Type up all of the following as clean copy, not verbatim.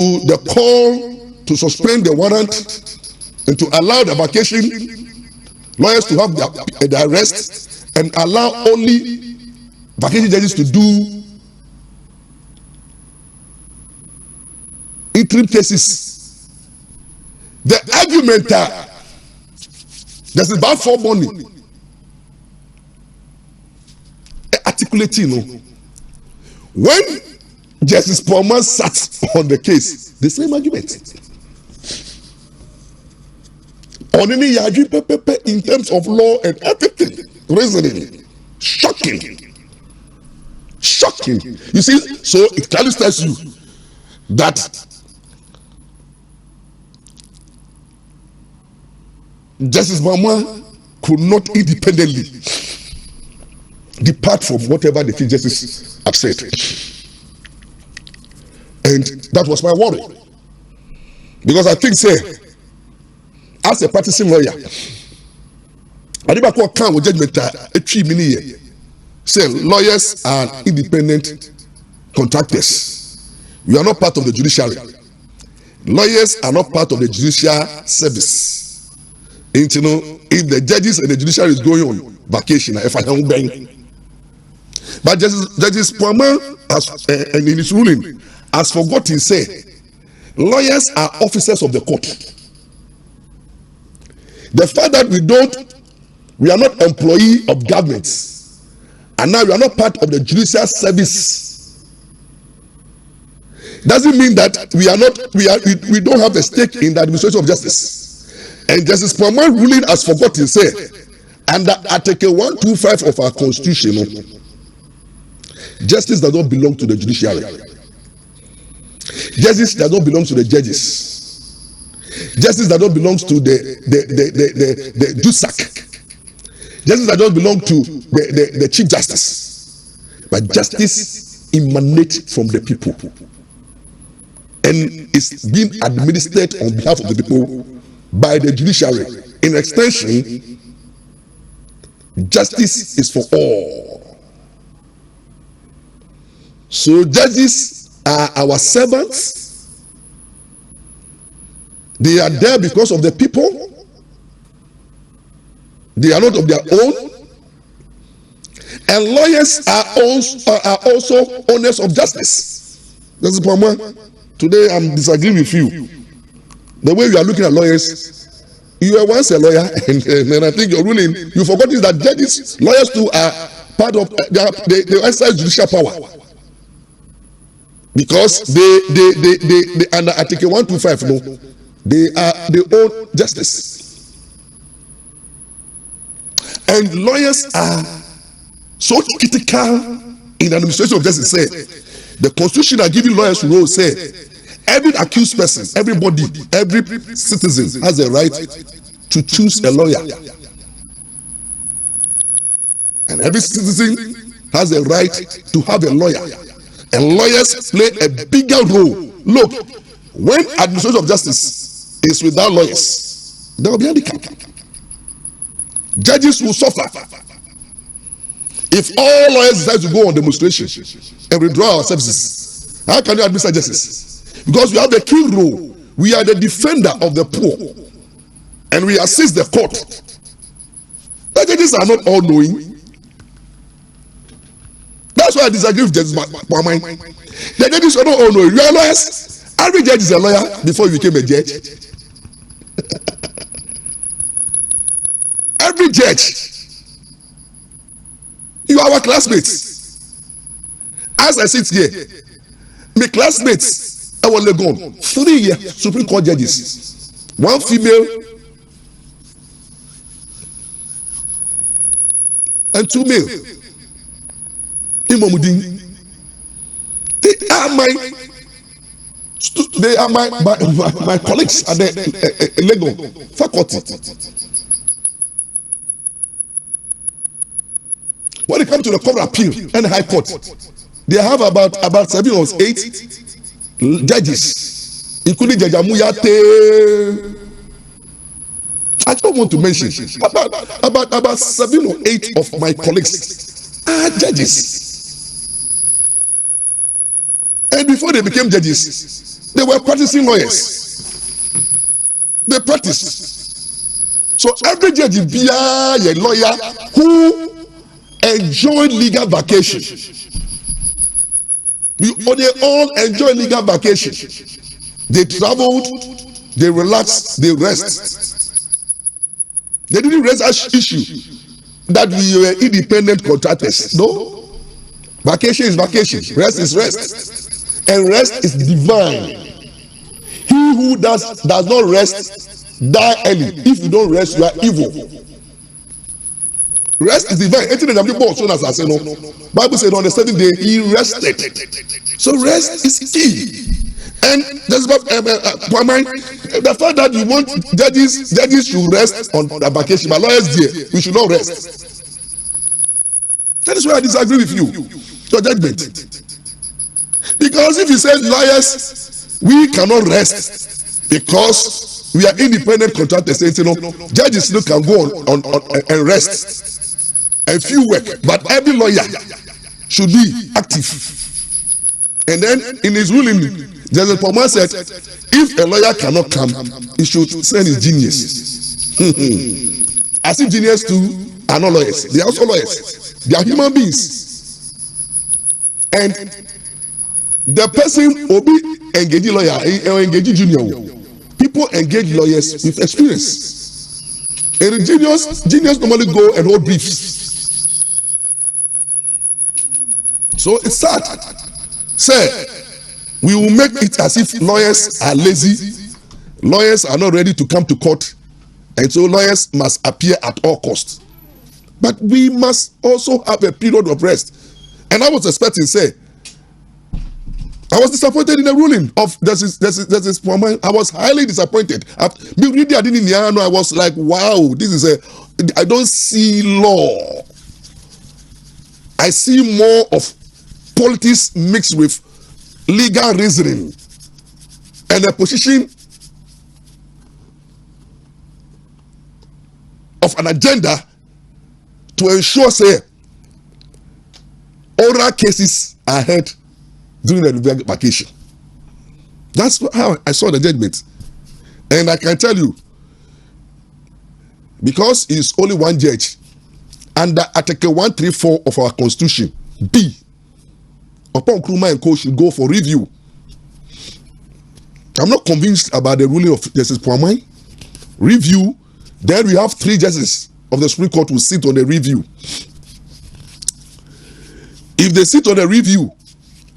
the call to suspend the warrant and to allow the vacation, lawyers to have their rest and allow only vacation judges to do interim cases. The argument there's about for money articulating, when Justice Pwamang sat on the case, the same argument. On any yardri in terms of law and everything, reasoning, shocking. You see, so it clearly tells you that Justice Pwamang could not independently depart from whatever the Chief Justice have said. And that was my worry. Because I think, say, as a practicing lawyer, I never call count with judgment say lawyers are independent contractors. We are not part of the judiciary. Lawyers are not part of the judicial service. And, you know, if the judges and the judiciary is going on vacation, if I don't bang. But Justice Pwamang has, and in his ruling, has forgotten to say, lawyers are officers of the court. The fact that we are not employee of governments, and now we are not part of the judicial service, doesn't mean that we don't have a stake in the administration of justice. And Justice Pwamang ruling has forgotten to say, under Article 125 of our Constitution, justice does not belong to the judiciary. Justice does not belong to the judges. Justice does not belong to the JUSAC. Justice does not belong to the Chief Justice. But justice emanates from the people and is being administered on behalf of the people by the judiciary. In extension, justice is for all. So judges are our servants. They are there because of the people. They are not of their own. And lawyers are also owners of justice. That's the problem. Today I'm disagreeing with you. The way you are looking at lawyers, you were once a lawyer, and I think your ruling, you forgot is that judges, lawyers too are part of, they exercise judicial power. Because they under Article 125, no, they own justice. And lawyers are so critical in administration of justice. Say the Constitution are giving lawyers role. Say every accused person, everybody, every citizen has a right to choose a lawyer, and every citizen has a right to have a lawyer. And lawyers play a bigger role. Look, when administration of justice is without lawyers, there will be handicap. Judges will suffer. If all lawyers decide to go on demonstration and withdraw our services, how can you administer justice? Because we have the key role. We are the defender of the poor, and we assist the court. The judges are not all knowing. That's why I disagree with Justice Pwamang. The judges are not all knowing. You are lawyers. Every judge is a lawyer before you became a judge. Every judge. You are our classmates. As I sit here, my classmates, I was gone 3 years Supreme Court judges, 1 female and 2 male. They are my colleagues at the legal faculty. When it comes to the Court of Appeal and the High Court, they have about 7 or 8 judges, including Judge Amuyate. I don't want to mention about 7 or 8 of my colleagues are judges. And before they became judges, They were practicing lawyers. They practiced. So every judge be a lawyer who enjoyed legal vacation. They all enjoy legal vacation. They traveled, they relaxed, they rest. They didn't raise an issue that we were independent contractors. No. Vacation is vacation. Rest is rest. And rest is divine. He who does not rest die early. If you don't rest, you are evil. Rest is divine. Anything that people so as I say no. Bible said on the 7th day he rested. So rest is key. And that's what Pwamang, the fact that you want judges should rest on the vacation, but lawyers there, we should not rest. That is why I disagree with you. Your judgment. Because if you say lawyers, we cannot rest because we are independent contractors, you know, judges still can go on and rest and few work, but every lawyer should be active. And then in his ruling, Justice Pwamang said, if a lawyer cannot come, he should send his genius. As if genius too are not lawyers. They are also lawyers. They are human beings. And the person will be engaging lawyer or engaging junior. People engage lawyers with experience. And genius normally go and hold briefs. So it's sad. Say, we will make it as if lawyers are lazy. Lawyers are not ready to come to court. And so lawyers must appear at all costs. But we must also have a period of rest. And I was expecting, say, I was disappointed in the ruling of this Pwamang. I was highly disappointed. I was like, wow, this is I don't see law. I see more of politics mixed with legal reasoning and a position of an agenda to ensure, say, oral cases are heard during the vacation. That's how I saw the judgment. And I can tell you, because it's only one judge, under Article 134 of our Constitution, B, upon Nkrumah and Co. should go for review. I'm not convinced about the ruling of Justice Pwamang. Review, then we have 3 judges of the Supreme Court who sit on the review. If they sit on the review,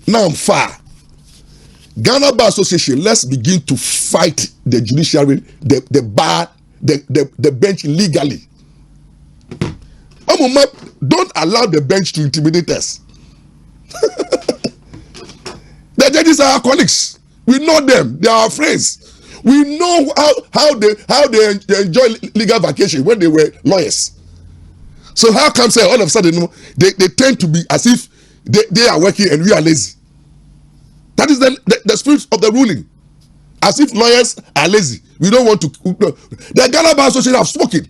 now I'm far. Ghana Bar Association, let's begin to fight the judiciary, the bar, the bench legally. Don't allow the bench to intimidate us. The judges are our colleagues. We know them. They are our friends. We know how they enjoy legal vacation when they were lawyers. So how come say all of a sudden they tend to be as if they are working and we are lazy? That is the spirit of the ruling. As if lawyers are lazy. We don't want to. The Ghana Bar Association have spoken.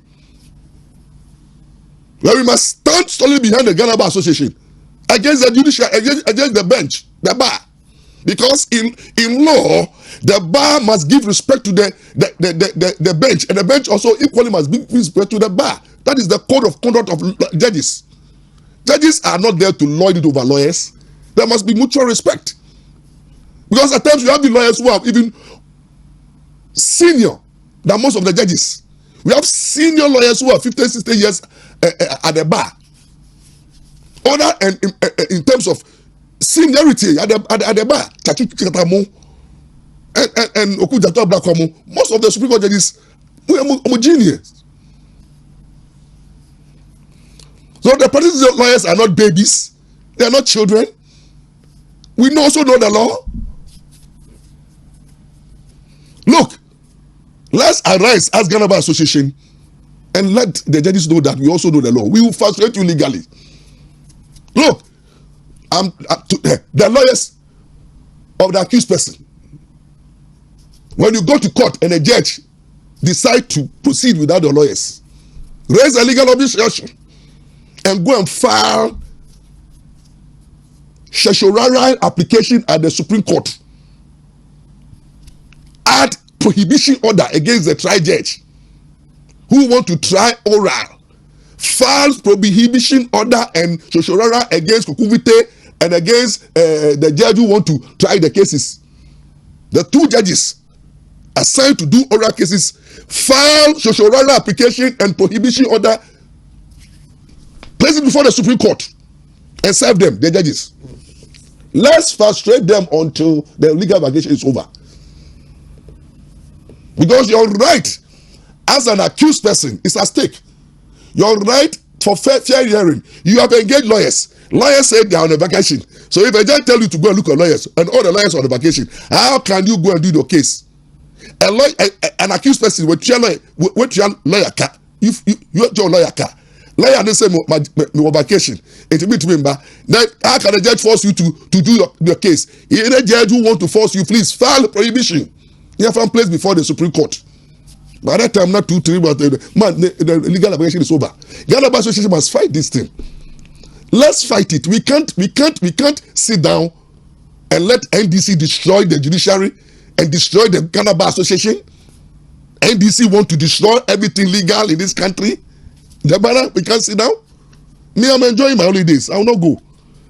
Well, we must stand solidly behind the Ghana Bar Association against the judicial, against the bench, the bar. Because in law, the bar must give respect to the bench, and the bench also equally must give respect to the bar. That is the code of conduct of judges. Judges are not there to lord it over lawyers. There must be mutual respect. Because at times we have the lawyers who are even senior than most of the judges. We have senior lawyers who are 50, 60 years at the bar. Other and in terms of seniority at the bar, and Okujato Blackamo, most of the Supreme Court judges were homogeneous. So the practicing lawyers are not babies, they are not children. We also know the law. Look, let's arise as Ghana Bar Association and let the judges know that we also know the law. We will frustrate you legally. Look, the lawyers of the accused person, when you go to court and a judge decide to proceed without the lawyers, raise a legal objection and go and file certiorari application at the Supreme Court prohibition order against the trial judge who want to try oral, files prohibition order and Shoshorara against Kukuvite and against the judge who want to try the cases. The two judges assigned to do oral cases file Shoshorara application and prohibition order, place it before the Supreme Court and serve them, the judges. Let's frustrate them until the legal vacation is over. Because your right as an accused person is at stake. Your right for fair hearing. You have engaged lawyers. Lawyers say they are on a vacation. So if a judge tell you to go and look at lawyers and all the lawyers are on a vacation, how can you go and do your case? An accused person with your lawyer, car. You your lawyer car. Lawyer didn't say my vacation. It means to me, then how can a judge force you to do your case? Any judge who want to force you, please file a prohibition. You have placed before the Supreme Court. By that time, not 2-3, but the legal application is over. Ghana Bar Association must fight this thing. Let's fight it. We can't sit down and let NDC destroy the judiciary and destroy the Ghana Bar Association. NDC want to destroy everything legal in this country. We can't sit down. Me, I'm enjoying my holidays. I will not go.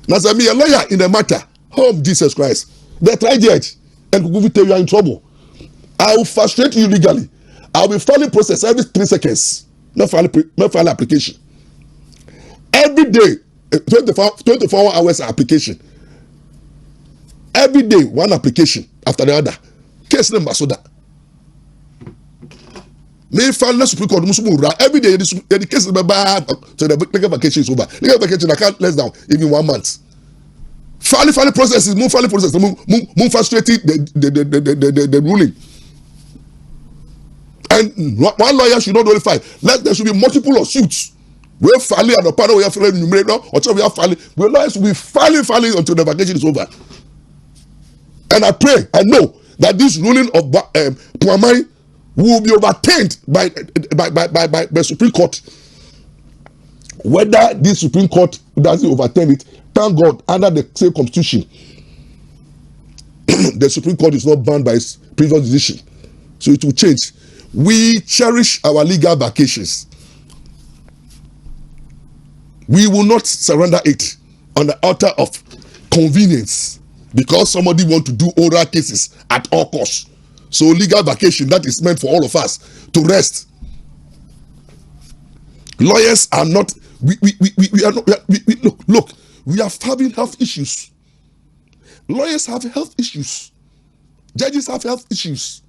Now, say me a lawyer in the matter. Oh, Jesus Christ. The trial judge and Kukuvite, you are in trouble. I will frustrate you legally. I will be filing process every 3 seconds. No file application. Every day, 24 hours application. Every day, one application after the other. Case number so that. May file the Supreme Court. Every day, the case number so the legal vacation is over. Legal vacation, I can't less down even 1 month. Filing processes, move frustrating the ruling. And one lawyer should not only file. There should be multiple lawsuits. We're filing at the panel, we are filing numerator, or we are filing. We lawyers will be filing until the vacation is over. And I pray, I know that this ruling of Pwamang will be overturned by the Supreme Court. Whether this Supreme Court doesn't overturn it, thank God, under the same constitution, the Supreme Court is not bound by its previous decision. So it will change. We cherish our legal vacations. We will not surrender it on the altar of convenience because somebody want to do oral cases at all costs. So legal vacation, that is meant for all of us to rest. Lawyers are not, we are not, look, we are having health issues. Lawyers have health issues. Judges have health issues.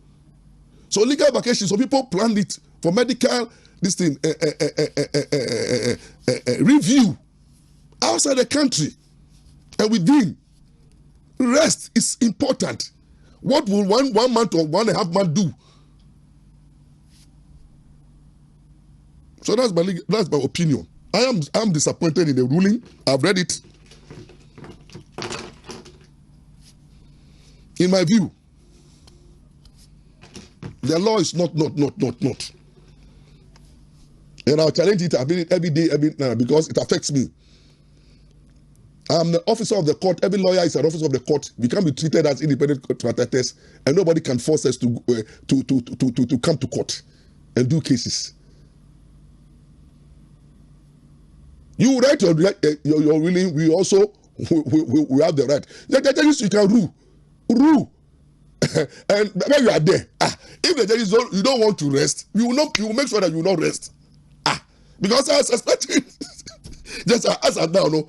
So legal vacation, so people plan it for medical, this thing, review outside the country and within. Rest is important. What will one month or 1.5 months do? So that's my opinion. I'm disappointed in the ruling. I've read it. In my view, the law is not. And I'll challenge it every day, because it affects me. I'm the officer of the court. Every lawyer is an officer of the court. We can't be treated as independent contractors, and nobody can force us to come to court and do cases. You write your ruling. We also we have the right. The judges, you can rule. And when you are there, if the judges you don't want to rest, you will make sure that you will not rest. Because I was expecting just as now, no.